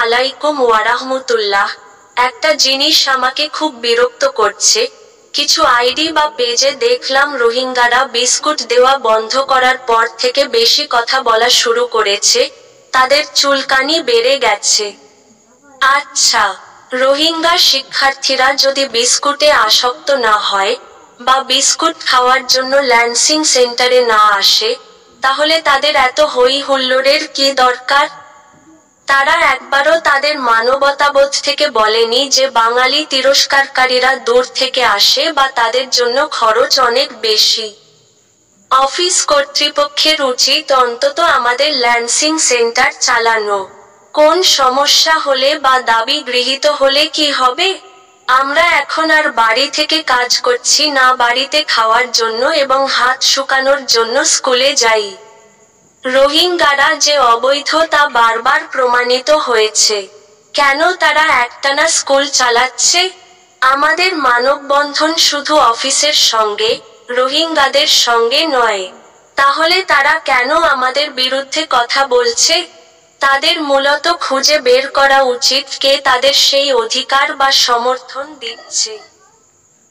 আলাইকুম ওয়ারাহমাতুল্লাহ। একটা জিনিস আমাকে খুব বিরক্ত করছে। কিছু আইডি বা পেজে দেখলাম রোহিঙ্গারা বিস্কুট দেওয়া বন্ধ করার পর থেকে বেশি কথা বলা শুরু করেছে, তাদের চুলকানি বেড়ে গেছে। আচ্ছা, রোহিঙ্গা শিক্ষার্থীরা যদি বিস্কুটে আসক্ত না হয়, বা বিস্কুট খাওয়ার জন্য ল্যান্সিং সেন্টারে না আসে, তাহলে তাদের এত হই হুল্লোড়ের কী দরকার? তারা একবারও তাদের মানবতাবোধ থেকে বলেনি যে বাঙালি তিরস্কারকারীরা দূর থেকে আসে বা তাদের জন্য খরচ অনেক বেশি। অফিস কর্তৃপক্ষের উচিত অন্তত আমাদের ল্যান্সিং সেন্টার চালানো। কোন সমস্যা হলে বা দাবি গৃহীত হলে কি হবে? আমরা এখন আর বাড়ি থেকে কাজ করছি না, বাড়িতে খাওয়ার জন্য এবং হাত শুকানোর জন্য স্কুলে যাই। রোহিঙ্গারা যে অবৈধ তা বারবার প্রমাণিত হয়েছে। কেন তারা একটানা স্কুল চালাচ্ছে? আমাদের মানববন্ধন শুধু অফিসের সঙ্গে, রোহিঙ্গাদের সঙ্গে নয়। তাহলে তারা কেন আমাদের বিরুদ্ধে কথা বলছে? তাদের মূলত খুঁজে বের করা উচিত কে তাদের সেই অধিকার বা সমর্থন দিচ্ছে।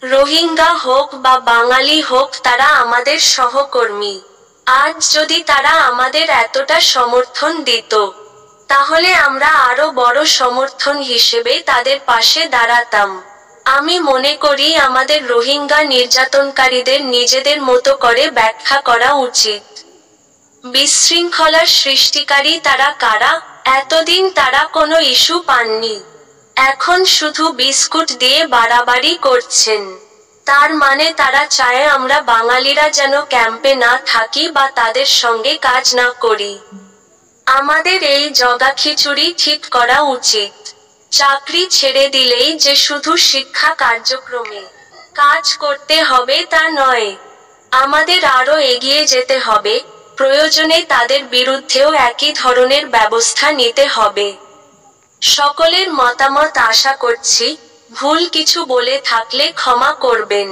রোহিঙ্গা হোক বা বাঙালি হোক, তারা আমাদের সহকর্মী। আজ যদি তারা আমাদের এতটা সমর্থন দিত, তাহলে আমরা আরো বড় সমর্থন হিসেবে তাদের পাশে দাঁড়াতাম। আমি মনে করি আমাদের রোহিঙ্গা নির্যাতনকারীদের নিজেদের মতো করে ব্যাখ্যা করা উচিত। বিশৃঙ্খলার সৃষ্টিকারী তারা কারা? এতদিন তারা কোনো ইস্যু পাননি, এখন শুধু বিস্কুট দিয়ে বাড়াবাড়ি করছেন। তার মানে তারা চায় আমরা বাঙালিরা যেন ক্যাম্পে না থাকি বা তাদের সঙ্গে কাজ না করি। আমাদের এই জগাখিচুড়ি ঠিক করা উচিত। চাকরি ছেড়ে দিলেই যে শুধু শিক্ষা কার্যক্রমে কাজ করতে হবে তা নয়। আমাদের আরও এগিয়ে যেতে হবে, প্রয়োজনে তাদের বিরুদ্ধেও একই ধরনের ব্যবস্থা নিতে হবে। সকলের মতামত আশা করছি, ভুল কিছু বলে থাকলে ক্ষমা করবেন।